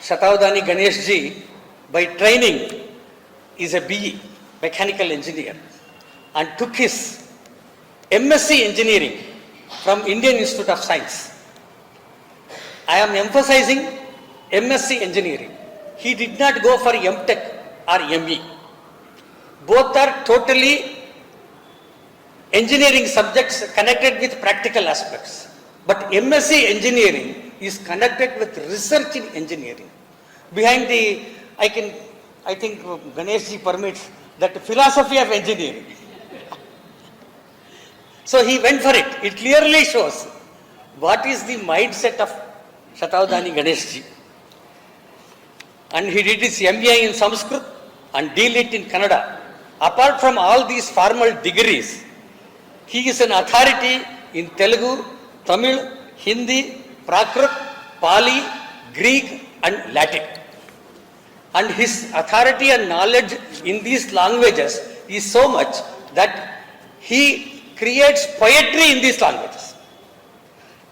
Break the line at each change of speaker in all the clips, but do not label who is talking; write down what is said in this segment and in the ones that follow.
Shatavadhani Ganesh ji, by training, is a BE, mechanical engineer, and took his M.Sc engineering from Indian Institute of Science. I am emphasizing M.Sc engineering. He did not go for M.Tech or M.E. Both are totally engineering subjects connected with practical aspects. But M.Sc engineering is connected with research in engineering. Behind the, I think Ganesh ji permits that philosophy of engineering. So he went for it. It clearly shows what is the mindset of Shatavadhani Ganesh ji. And he did his M.A. in Sanskrit and D.Litt in Kannada. Apart from all these formal degrees, he is an authority in Telugu, Tamil, Hindi, Prakrit, Pali, Greek and Latin. And his authority and knowledge in these languages is so much that he creates poetry in these languages.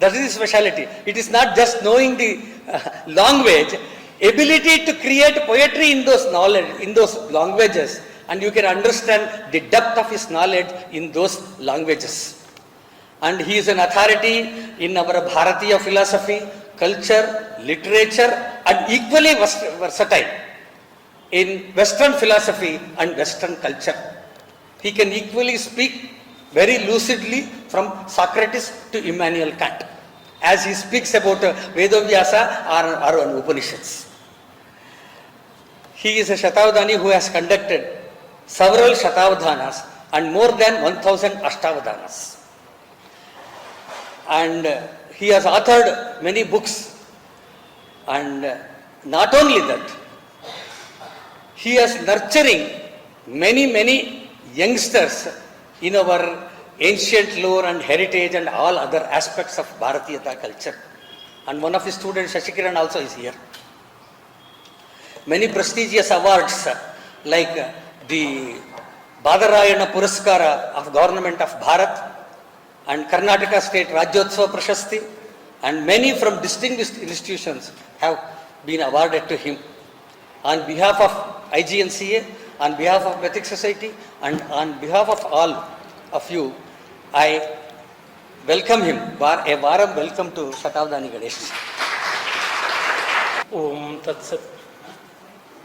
That is his speciality. It is not just knowing the language, ability to create poetry in those knowledge, in those languages, and you can understand the depth of his knowledge in those languages. And he is an authority in our Bharatiya philosophy, culture, literature, and equally versatile in Western philosophy and Western culture. He can equally speak very lucidly from Socrates to Immanuel Kant, as he speaks about Vedavyasa or Upanishads. He is a Shatavadhani who has conducted several Shatavadhanas and more than 1000 Ashtavadhanas. And he has authored many books. And not only that, he is nurturing many youngsters in our ancient lore and heritage and all other aspects of Bharatiyata culture. And one of his students, Shashikiran, also is here. Many prestigious awards like the Badarayana Puraskara of Government of Bharat and Karnataka State Rajyotsava Prashasti, and many from distinguished institutions have been awarded to him. On behalf of IGNCA, on behalf of Ethic Society, and on behalf of all of you, I welcome him. A warm welcome to Shatavadhani Ganesh.
Om Tat Sat.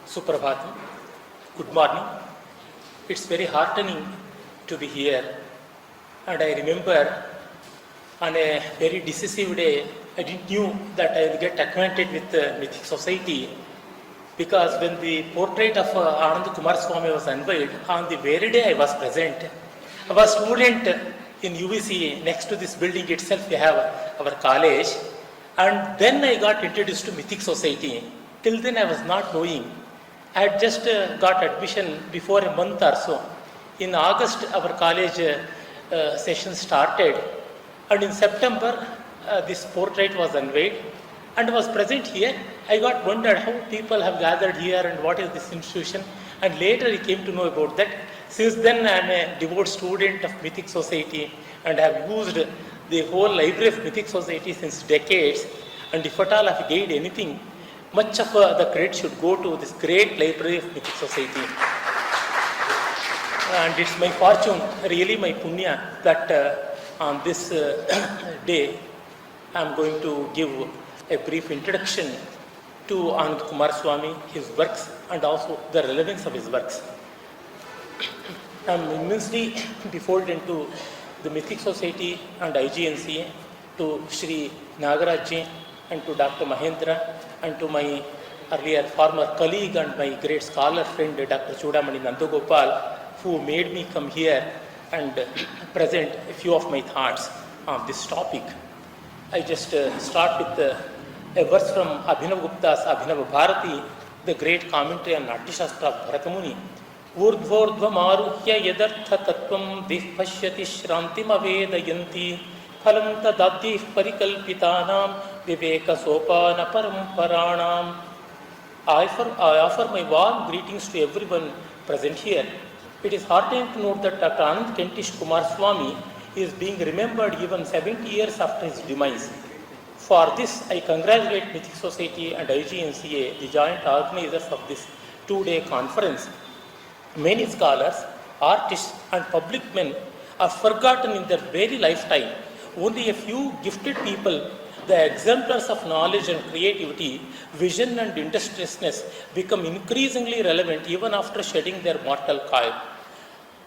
Suprabhatam. Good morning. It's very heartening to be here. And I remember on a very decisive day, I didn't knew that I will get acquainted with the Mythic Society, because when the portrait of Anand Kumar Swami was unveiled, on the very day I was present. I was a student in UVC. Next to this building itself we have our college, and then I got introduced to Mythic Society. Till then I was not knowing. I had just got admission before a month or so. In August our college session started, and in September this portrait was unveiled and was present here. I got wondered how people have gathered here and what is this institution, and later I came to know about that. Since then I am a devout student of Mythic Society and have used the whole library of Mythic Society since decades, and if at all I have gained anything, much of the credit should go to this great library of Mythic Society. And it's my fortune, really my punya, that on this day I am going to give a brief introduction to Anand Kumar Swami, his works, and also the relevance of his works. I am immensely beholden to the Mythic Society and IGNCA, to Shri Nagaraj and to Dr. Mahendra, and to my earlier former colleague and my great scholar friend Dr. Chudamani Nandagopal, who made me come here and present a few of my thoughts on this topic. I just start with a verse from Abhinav Gupta's Abhinav Bharati, the great commentary on Natya Shastra of Bharatamuni. Urdhvordhvam aruhya yadartha tattvam dihpashyati shrantim avedayanti phalam tadabdih parikalpitanam viveka sopana paramparanam. I offer my warm greetings to everyone present here. It is heartening to note that Dr. Anand Kentish Kumar Swami is being remembered even 70 years after his demise. For this, I congratulate Mythic Society and IGNCA, the joint organizers of this two-day conference. Many scholars, artists, and public men are forgotten in their very lifetime. Only a few gifted people, the exemplars of knowledge and creativity, vision and industriousness, become increasingly relevant even after shedding their mortal coil.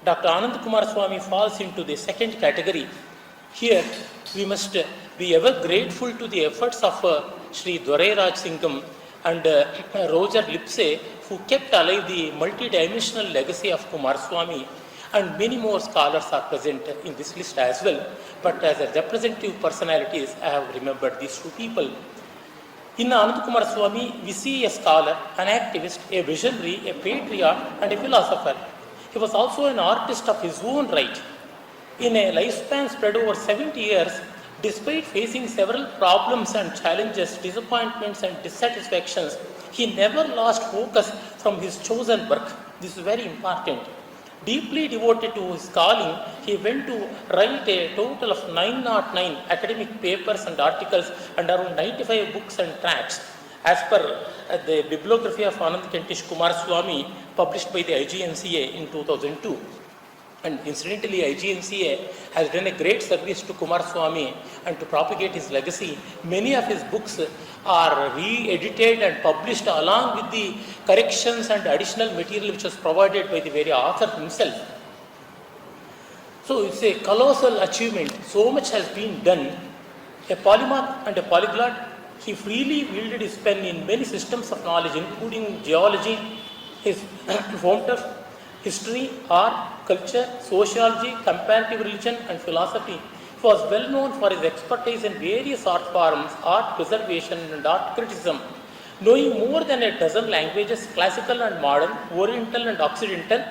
Dr. Anand Kumar Swami falls into the second category. Here, we must be ever grateful to the efforts of Sri Raj Singham and Roger Lipse, who kept alive the multidimensional legacy of Kumar Swami, and many more scholars are present in this list as well. But as a representative personalities, I have remembered these two people. In Anand Kumar Swami, we see a scholar, an activist, a visionary, a patriot, and a philosopher. He was also an artist of his own right. In a lifespan spread over 70 years, despite facing several problems and challenges, disappointments and dissatisfactions, he never lost focus from his chosen work. This is very important. Deeply devoted to his calling, he went to write a total of 909 academic papers and articles and around 95 books and tracts, as per the bibliography of Anand Kentish Kumar Swami, published by the IGNCA in 2002. And incidentally, IGNCA has done a great service to Kumar Swami and to propagate his legacy. Many of his books are re-edited and published along with the corrections and additional material which was provided by the very author himself. So it's a colossal achievement. So much has been done. A polymath and a polyglot, he freely wielded his pen in many systems of knowledge, including geology, his home turf, history, art, culture, sociology, comparative religion, and philosophy. He was well known for his expertise in various art forms, art preservation, and art criticism. Knowing more than a dozen languages, classical and modern, oriental and occidental,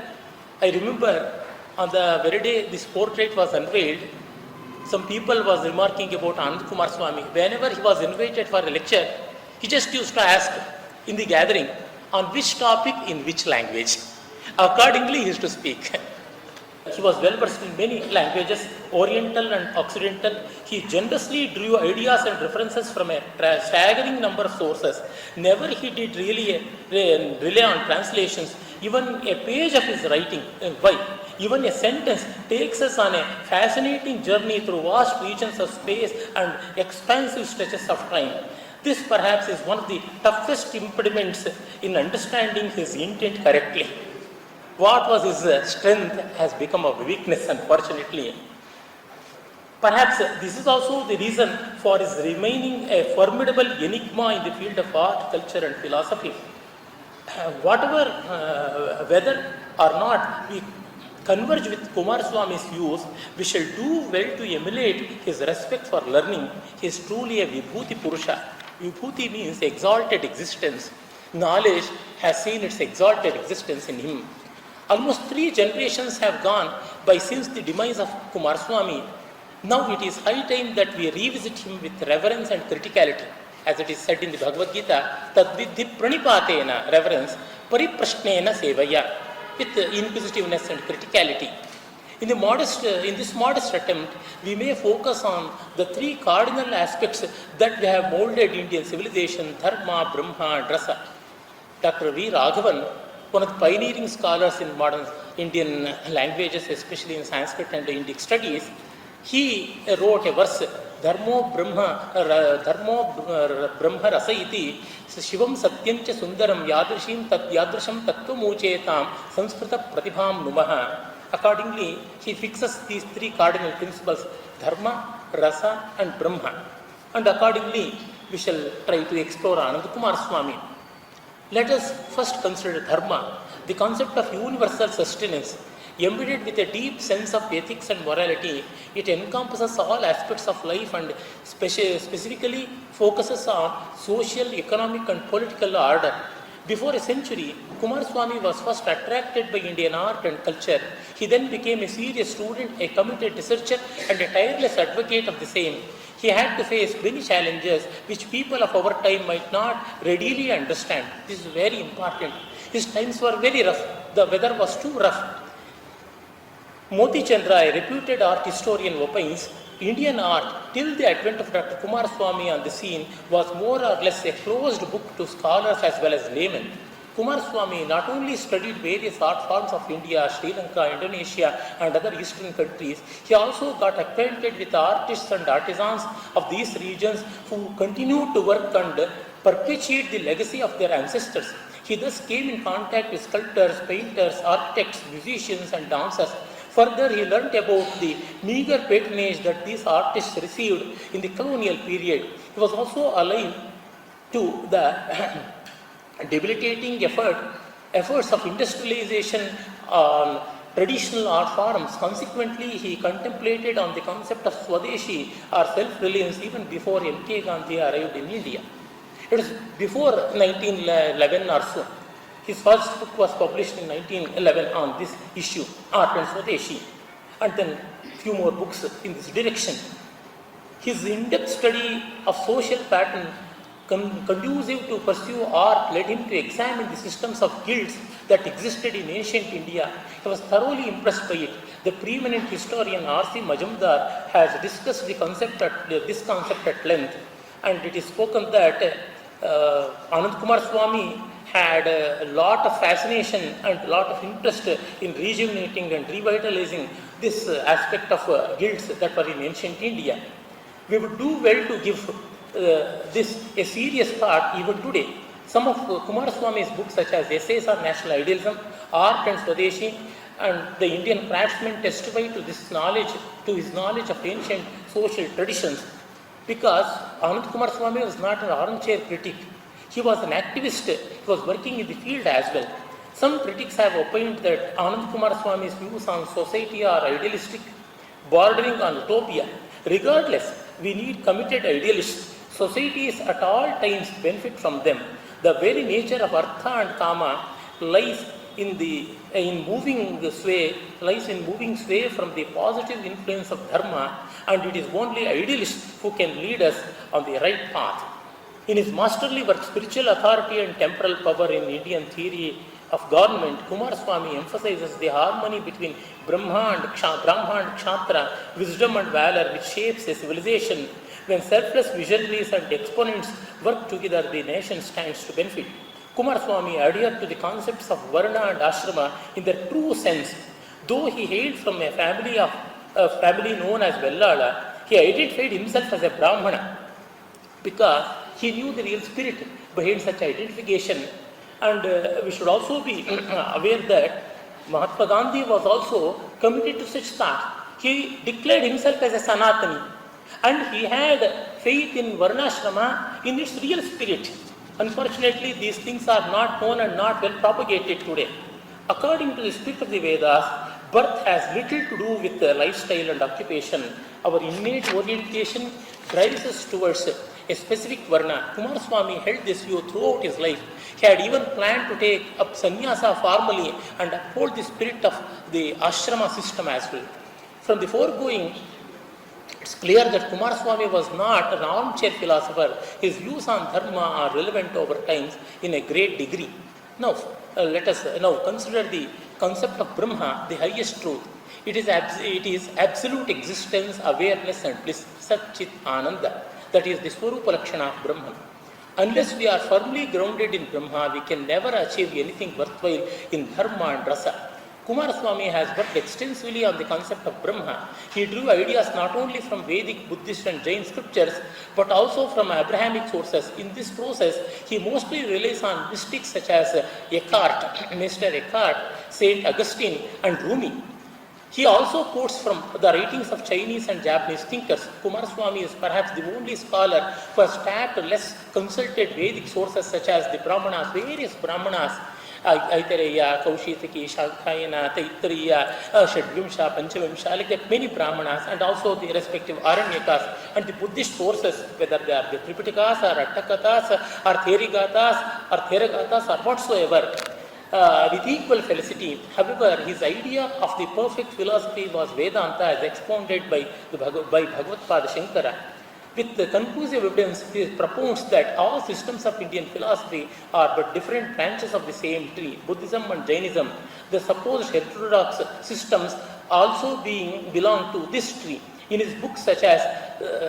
I remember on the very day this portrait was unveiled, some people was remarking about Anand Kumar Swami. Whenever he was invited for a lecture, he just used to ask in the gathering, on which topic, in which language. Accordingly, he used to speak. He was well versed in many languages, Oriental and Occidental. He generously drew ideas and references from a staggering number of sources. Never he did really rely on translations. Even a page of his writing, even a sentence takes us on a fascinating journey through vast regions of space and expansive stretches of time. This perhaps is one of the toughest impediments in understanding his intent correctly. What was his strength has become a weakness, unfortunately. Perhaps this is also the reason for his remaining a formidable enigma in the field of art, culture, and philosophy. Whether or not we converge with Kumar Swami's views, we shall do well to emulate his respect for learning. He is truly a Vibhuti Purusha. Vibhuti means exalted existence. Knowledge has seen its exalted existence in him. Almost 3 generations have gone by since the demise of Kumar Swami. Now it is high time that we revisit him with reverence and criticality. As it is said in the Bhagavad Gita, Tadvidhi pranipatena, reverence, pariprashnena sevaya, with inquisitiveness and criticality. In this modest attempt, we may focus on the 3 cardinal aspects that have molded Indian civilization: Dharma, Brahma, and Rasa. Dr. V. Raghavan, one of the pioneering scholars in modern Indian languages, especially in Sanskrit and Indic studies, he wrote a verse, Dharmo Brahma Rasa iti Shivam Satyamcha Sundaram Yadrasham Tattvamuchetam Sanskrita Pratibham Numaha. Accordingly, he fixes these 3 cardinal principles, Dharma, Rasa, and Brahma. And accordingly, we shall try to explore Anand Kumar Swami. Let us first consider Dharma, the concept of universal sustenance. Embedded with a deep sense of ethics and morality, it encompasses all aspects of life and specifically focuses on social, economic, and political order. Before a century, Kumar Swami was first attracted by Indian art and culture. He then became a serious student, a committed researcher, and a tireless advocate of the same. He had to face many challenges which people of our time might not readily understand. This is very important. His times were very rough. The weather was too rough. Moti Chandra, a reputed art historian, opines Indian art, till the advent of Dr. Kumaraswamy on the scene, was more or less a closed book to scholars as well as laymen. Kumaraswamy not only studied various art forms of India, Sri Lanka, Indonesia, and other eastern countries, he also got acquainted with the artists and artisans of these regions who continued to work and perpetuate the legacy of their ancestors. He thus came in contact with sculptors, painters, architects, musicians, and dancers. Further, he learnt about the meager patronage that these artists received in the colonial period. He was also alive to the debilitating efforts of industrialization on traditional art forms. Consequently, he contemplated on the concept of Swadeshi or self-reliance even before M.K. Gandhi arrived in India. It was before 1911 or so. His first book was published in 1911 on this issue, Art and Swadeshi, and then few more books in this direction. His in-depth study of social pattern conducive to pursue art led him to examine the systems of guilds that existed in ancient India. He was thoroughly impressed by it. The preeminent historian R.C. Majumdar has discussed this concept at length, and it is spoken that Anand Kumaraswamy had a lot of fascination and a lot of interest in rejuvenating and revitalizing this aspect of guilds that were in ancient India. We would do well to give this a serious thought even today. Some of Kumaraswamy's books, such as Essays on National Idealism, Art and Swadeshi, and The Indian Craftsman, testify to his knowledge of ancient social traditions. Because Anand Kumaraswamy was not an armchair critic, he was an activist. He was working in the field as well. Some critics have opined that Anand Kumaraswamy's views on society are idealistic, bordering on utopia. Regardless, we need committed idealists. Societies at all times benefit from them. The very nature of Artha and Kama lies in moving sway from the positive influence of Dharma, and it is only idealists who can lead us on the right path. In his masterly work, Spiritual Authority and Temporal Power in Indian Theory of Government, Kumaraswamy emphasizes the harmony between Brahma and Kshatra, wisdom and valor, which shapes a civilization. When selfless visionaries and exponents work together, the nation stands to benefit. Kumaraswamy adhered to the concepts of Varna and Ashrama in their true sense. Though he hailed from a family known as Vellala, he identified himself as a Brahmana because he knew the real spirit behind such identification. And we should also be aware that Mahatma Gandhi was also committed to such thought. He declared himself as a Sanatani, and he had faith in Varnashrama in its real spirit. Unfortunately, these things are not known and not well propagated today. According to the spirit of the Vedas, birth has little to do with lifestyle and occupation. Our innate orientation drives us towards a specific varna. Kumaraswamy held this view throughout his life. He had even planned to take up sannyasa formally and uphold the spirit of the ashrama system as well. From the foregoing, it's clear that Kumaraswamy was not an armchair philosopher. His views on dharma are relevant over times in a great degree. Now, let us now consider the concept of Brahma, the highest truth. It is absolute existence, awareness and bliss, Sat Chit Ananda. That is the Swarupa Lakshana of Brahman. Unless we are firmly grounded in Brahma, we can never achieve anything worthwhile in dharma and rasa. Kumaraswamy has worked extensively on the concept of Brahma. He drew ideas not only from Vedic, Buddhist and Jain scriptures, but also from Abrahamic sources. In this process, he mostly relies on mystics such as Eckhart, Mr. Eckhart, Saint Augustine and Rumi. He also quotes from the writings of Chinese and Japanese thinkers. Kumaraswamy is perhaps the only scholar who has tapped less consulted Vedic sources such as the Brahmanas, various Brahmanas, Aitareya, Kaushitaki, Shankaranarayana, Taittiriya, Shadvimsha, Panchavimsha, like that many Brahmanas, and also the respective Aranyakas and the Buddhist sources, whether they are the Tripitakas or Attakatas or Theragatas or whatsoever, with equal felicity. However, his idea of the perfect philosophy was Vedanta as expounded by Bhagavad Shankara. With the conclusive evidence, he propounds that all systems of Indian philosophy are but different branches of the same tree, Buddhism and Jainism. The supposed heterodox systems also belong to this tree. In his books such as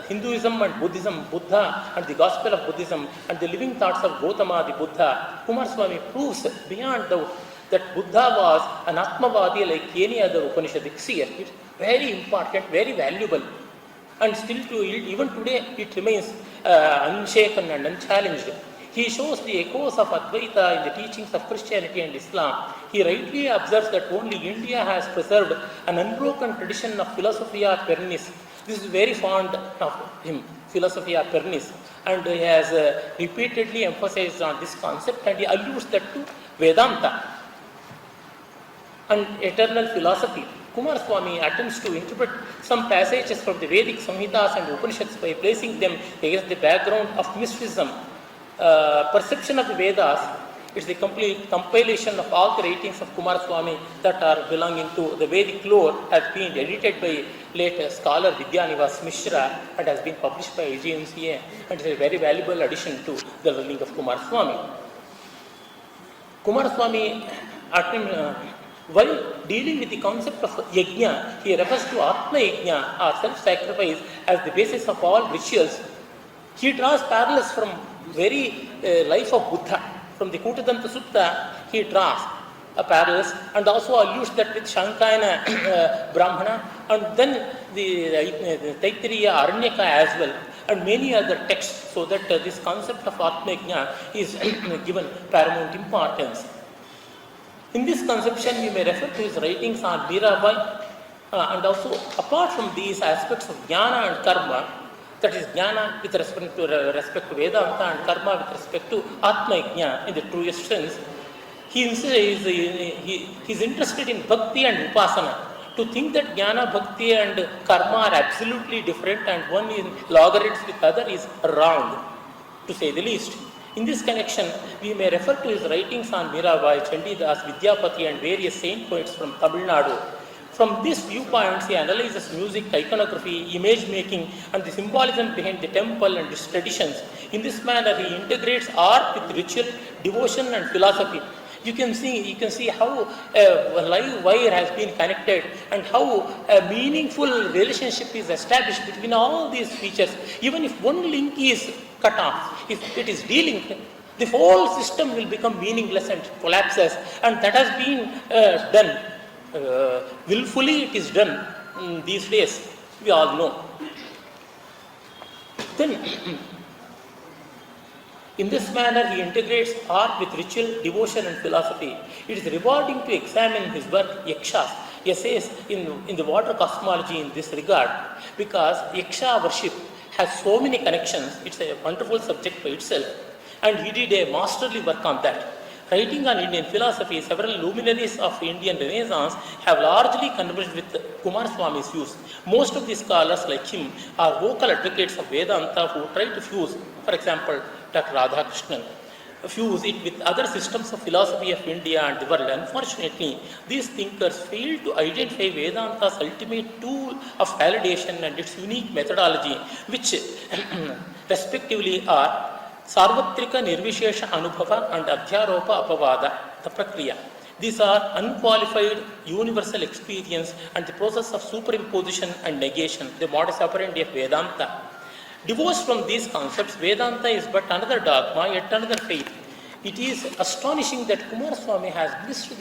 Hinduism and Buddhism, Buddha and the Gospel of Buddhism and the Living Thoughts of Gautama the Buddha, Kumaraswamy proves beyond doubt that Buddha was an Atmavadi like any other Upanishadic seer. It's very important, very valuable, and still even today it remains unshaken and unchallenged. He shows the echoes of Advaita in the teachings of Christianity and Islam. He rightly observes that only India has preserved an unbroken tradition of philosophia pernis. This is very fond of him, philosophia pernis, and he has repeatedly emphasized on this concept, and he alludes that to Vedanta and eternal philosophy. Kumaraswamy attempts to interpret some passages from the Vedic Samhitas and Upanishads by placing them against the background of mysticism. Perception of the Vedas is the complete compilation of all the writings of Kumaraswamy that are belonging to the Vedic lore, has been edited by late scholar Vidyanivas Mishra and has been published by IGNCA, and is a very valuable addition to the learning of Kumaraswamy. Kumaraswamy, while dealing with the concept of yajna, he refers to Atma yajna or self-sacrifice as the basis of all rituals. He draws parallels from very life of Buddha. From the Kutadanta Sutta, he draws a parallels and also alludes that with Shankaranarayana Brahmana, and then the Taittiriya Aranyaka as well, and many other texts, so that this concept of Atma yajna is given paramount importance. In this conception, we may refer to his writings on Mirabai, and also apart from these aspects of jnana and karma, that is jnana with respect to Vedanta and karma with respect to Atma yajna in the truest sense, he is interested in bhakti and upasana. To think that jnana, bhakti and karma are absolutely different and one is logarithms with other is wrong, to say the least. In this connection, we may refer to his writings on Mirabai, Chandidas, Vidyapati and various saint poets from Tamil Nadu. From these viewpoints, he analyzes music, iconography, image making and the symbolism behind the temple and its traditions. In this manner, he integrates art with ritual, devotion and philosophy. You can see how a live wire has been connected and how a meaningful relationship is established between all these features. Even if one link is cut off, if it is delinked, the whole system will become meaningless and collapses, and that has been done. Willfully it is done these days, we all know. Then, in this manner, he integrates art with ritual, devotion and philosophy. It is rewarding to examine his work, Yakshas, essays in the water cosmology in this regard, because Yaksha worship has so many connections. It's a wonderful subject by itself, and he did a masterly work on that. Writing on Indian philosophy, several luminaries of Indian Renaissance have largely converged with Kumaraswamy's views. Most of the scholars like him are vocal advocates of Vedanta who try to fuse, for example, Dr. Radhakrishnan, fuse it with other systems of philosophy of India and the world. Unfortunately, these thinkers fail to identify Vedanta's ultimate tool of validation and its unique methodology, which respectively are Sarvatrika Nirvishesha Anubhava and Adhyaropa Apavada, the Prakriya. These are unqualified universal experience and the process of superimposition and negation, the modus operandi of Vedanta. Divorced from these concepts, Vedanta is but another dogma, yet another faith. It is astonishing that Kumaraswamy has missed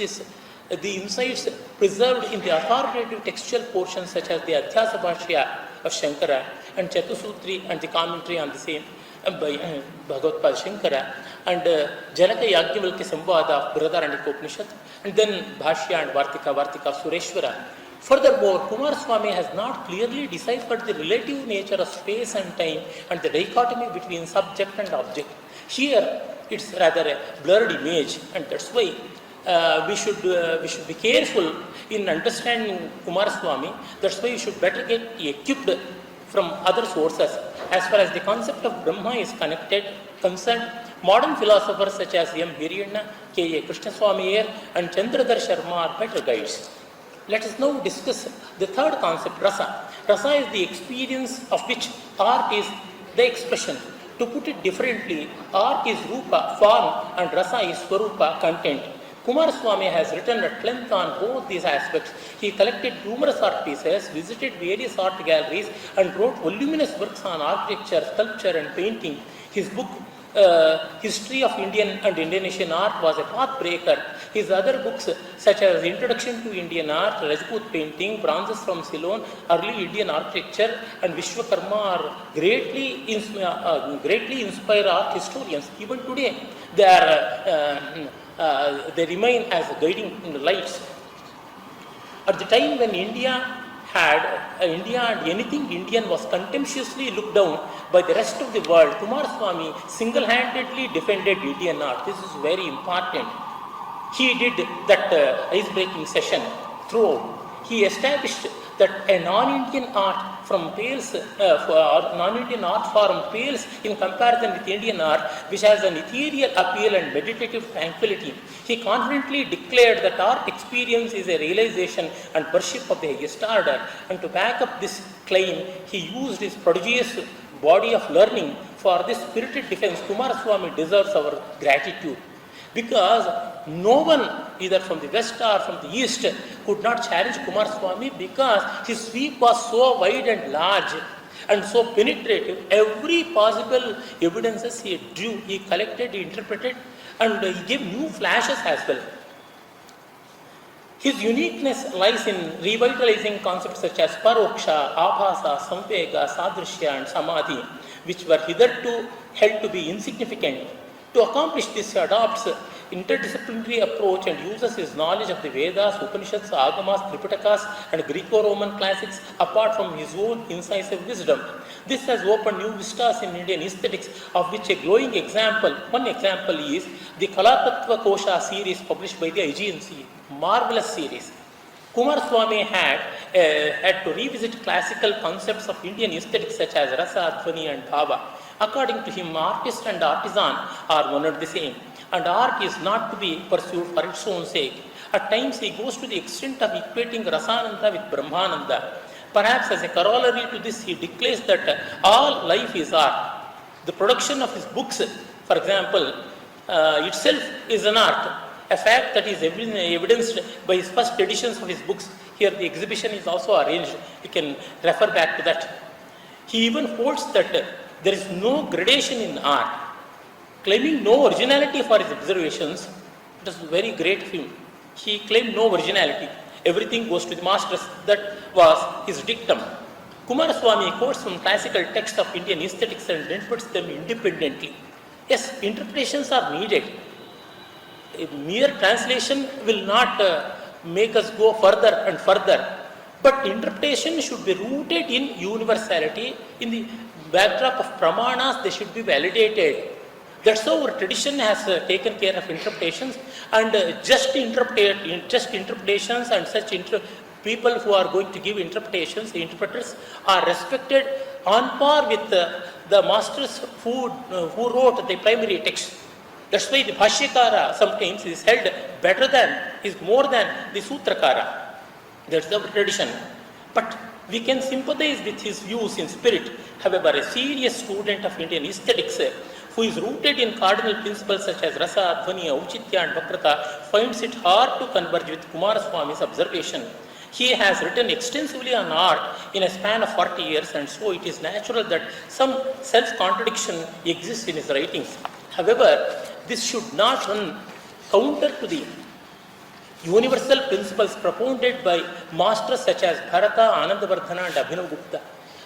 the insights preserved in the authoritative textual portions such as the Adhyasa Bhashya of Shankara and Chatusutri and the commentary on the same by Bhagavad Shankara and Janaka Yagyavalkya Samvada of Brihadaranyaka Upanishad, and then Bhashya and Vartika of Sureshwara. Furthermore, Kumaraswamy has not clearly deciphered the relative nature of space and time and the dichotomy between subject and object. Here, it's rather a blurred image, and that's why we should be careful in understanding Kumaraswamy. That's why we should better get equipped from other sources. As far as the concept of Brahma is concerned, modern philosophers such as M. Hiryanna, K. A. Krishnaswamy Iyer and Chandradhar Sharma are better guides. Let us now discuss the third concept, rasa. Rasa is the experience of which art is the expression. To put it differently, art is rupa, form, and rasa is swarupa, content. Kumaraswamy has written at length on both these aspects. He collected numerous art pieces, visited various art galleries, and wrote voluminous works on architecture, sculpture, and painting. His book, History of Indian and Indonesian Art, was a pathbreaker. His other books, such as Introduction to Indian Art, Rajput Painting, Bronzes from Ceylon, Early Indian Architecture, and Vishwakarma, are greatly inspire art historians. Even today, they remain as guiding lights. At the time when India and anything Indian was contemptuously looked down by the rest of the world, Kumaraswamy single-handedly defended Indian art. This is very important. He did that ice-breaking session throughout. He established that a non-Indian art form pales in comparison with Indian art, which has an ethereal appeal and meditative tranquility. He confidently declared that art experience is a realization and worship of the highest order. And to back up this claim, he used his prodigious body of learning for this spirited defense. Kumaraswamy deserves our gratitude, because no one, either from the west or from the east, could not challenge Kumaraswamy, because his sweep was so wide and large and so penetrative. Every possible evidences he drew, he collected, he interpreted, and he gave new flashes as well. His uniqueness lies in revitalizing concepts such as paroksha, abhasa, samvega, sadrishya, and samadhi, which were hitherto held to be insignificant. To accomplish this, he adopts interdisciplinary approach and uses his knowledge of the Vedas, Upanishads, Agamas, Tripitakas, and Greco-Roman classics apart from his own incisive wisdom. This has opened new vistas in Indian aesthetics, of which a glowing example, one example is the Kalatattva Kosha series published by the IGNC. Marvelous series. Kumaraswamy had to revisit classical concepts of Indian aesthetics such as Rasa, Dhvani, and Bhava. According to him, artist and artisan are one and the same, and art is not to be pursued for its own sake. At times he goes to the extent of equating Rasananda with Brahmananda. Perhaps as a corollary to this, he declares that all life is art. The production of his books, for example, itself is an art, a fact that is evidenced by his first editions of his books. Here the exhibition is also arranged. You can refer back to that. He even holds that there is no gradation in art, claiming no originality for his observations. It was very great of him. He claimed no originality. Everything goes to the masters. That was his dictum. Kumaraswamy quotes from classical texts of Indian aesthetics and interprets them independently. Yes, interpretations are needed. A mere translation will not make us go further and further. But interpretation should be rooted in universality. In the backdrop of pramanas, they should be validated. That's how our tradition has taken care of interpretations, and just interpretations and such people who are going to give interpretations, the interpreters, are respected on par with the masters who wrote the primary text. That's why the Bhashyakara sometimes is held better than, is more than the Sutrakara. That's the tradition. But we can sympathize with his views in spirit. However, a serious student of Indian aesthetics who is rooted in cardinal principles such as Rasa, Dhvani, Auchitya, and Vakrata finds it hard to converge with Kumaraswamy's observation. He has written extensively on art in a span of 40 years, and so it is natural that some self-contradiction exists in his writings. However, this should not run counter to the universal principles propounded by masters such as Bharata, Anandavardhana, and Abhinavagupta.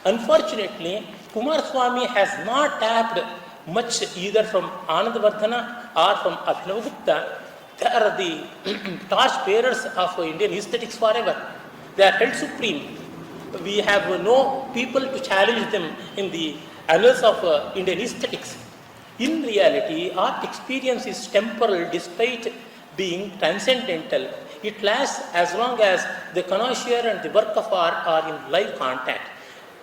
Unfortunately, Kumaraswamy has not tapped much either from Anandavardhana or from Abhinavagupta. They are the torch bearers of Indian aesthetics forever. They are held supreme. We have no people to challenge them in the annals of Indian aesthetics. In reality, art experience is temporal despite being transcendental. It lasts as long as the connoisseur and the work of art are in live contact.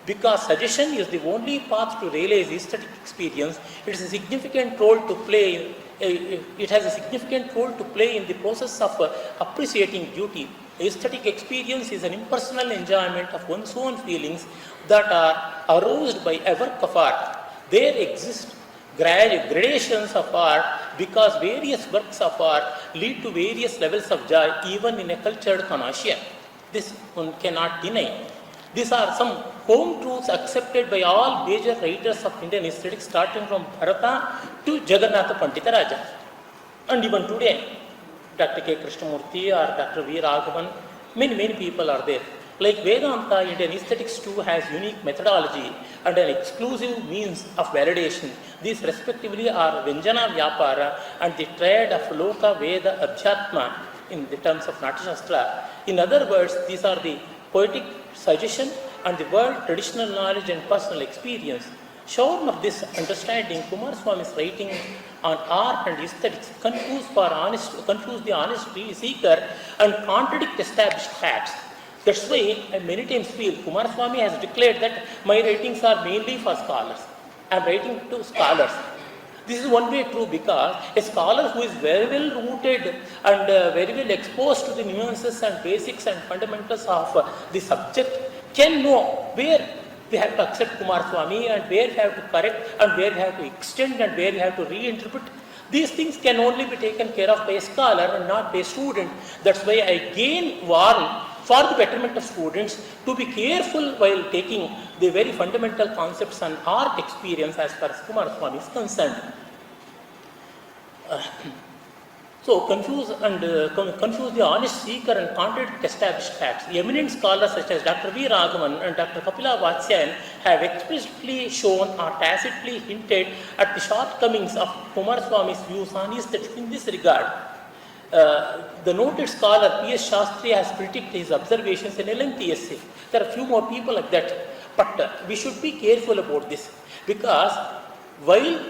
Because suggestion is the only path to realize aesthetic experience, it has a significant role to play. It has a significant role to play in the process of appreciating beauty. Aesthetic experience is an impersonal enjoyment of one's own feelings that are aroused by a work of art. There exist gradations of art because various works of art lead to various levels of joy even in a cultured connoisseur. This one cannot deny. These are some home truths accepted by all major writers of Indian aesthetics, starting from Bharata to Jagannatha Pandita Raja. And even today, Dr. K. Krishnamurti or Dr. V. Raghavan, many people are there. Like Vedanta, Indian aesthetics too has unique methodology and an exclusive means of validation. These respectively are Vyanjana Vyapara and the triad of Loka, Veda, Abhyatma in the terms of Natyashastra. In other words, these are the poetic suggestion and the world traditional knowledge and personal experience. Shorn of this understanding, Kumar Swami's writing on art and aesthetics confuse the honest seeker and contradict established facts. That's why I many times feel Kumar Swami has declared that my writings are mainly for scholars. I am writing to scholars. This is one way true, because a scholar who is very well rooted and very well exposed to the nuances and basics and fundamentals of the subject can know where we have to accept Kumar Swami and where we have to correct and where we have to extend and where we have to reinterpret. These things can only be taken care of by a scholar and not by a student. That's why I again warn for the betterment of students to be careful while taking the very fundamental concepts and art experience as far as Kumar Swami is concerned. So confuse the honest seeker and contradict established facts. Eminent scholars such as Dr. V. Raghavan and Dr. Kapila Vatsyayan have explicitly shown or tacitly hinted at the shortcomings of Kumar Swami's views on aesthetics in this regard. The noted scholar P.S. Shastri has critiqued his observations in a lengthy essay. There are a few more people like that, but we should be careful about this, because while,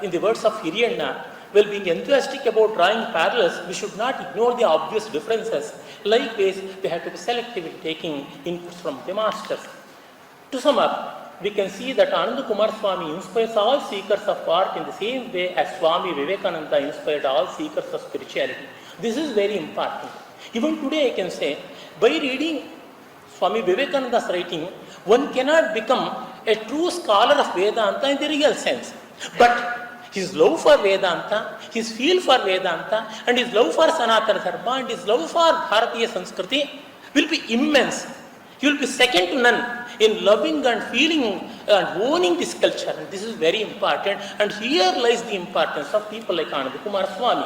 in the words of Hiryana, while being enthusiastic about drawing parallels, we should not ignore the obvious differences. Likewise, we have to be selective in taking inputs from the masters. To sum up, we can see that Ananda Kumar Swami inspires all seekers of art in the same way as Swami Vivekananda inspired all seekers of spirituality. This is very important. Even today I can say, by reading Swami Vivekananda's writing, one cannot become a true scholar of Vedanta in the real sense. But his love for Vedanta, his feel for Vedanta, and his love for Sanatana Dharma, and his love for Bharatiya Sanskriti will be immense. He will be second to none in loving and feeling and owning this culture. And this is very important. And here lies the importance of people like Ananda Kumar Swami.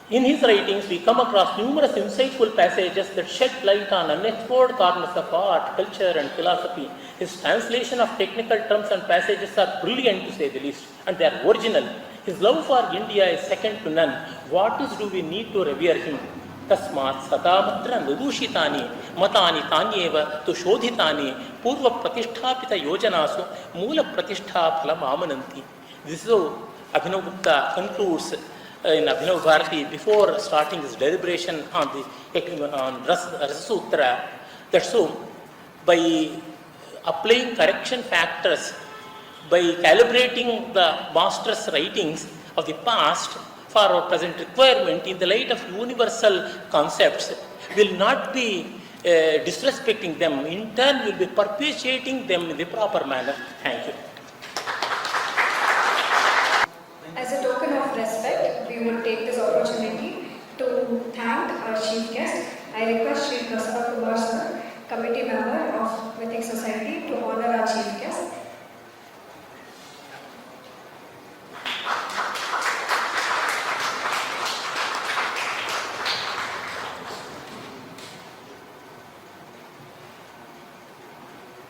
In his writings, we come across numerous insightful passages that shed light on unexplored corners of art, culture, and philosophy. His translation of technical terms and passages are brilliant, to say the least, and they are original. His love for India is second to none. What else do we need to revere him? Tasmat satamatra nudushitani matani tanyeva tu shodhitani purva pratisthapita yojanasu moola pratishtha phalam amananti. This is how Abhinav Gupta concludes in Abhinav Bharati before starting his deliberation on Rasa Sutra. That's so, by applying correction factors, by calibrating the master's writings of the past for our present requirement in the light of universal concepts, will not be disrespecting them. In turn, will be perpetuating them in the proper manner. Thank you.
As a token of respect, we would take this opportunity to thank our chief guest. I request Shri Prasad Kumar sir, committee member of Mythic Society, to honor our chief guest.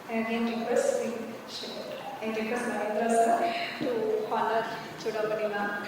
I again request Mahendra sir to honor Shatavadhani R.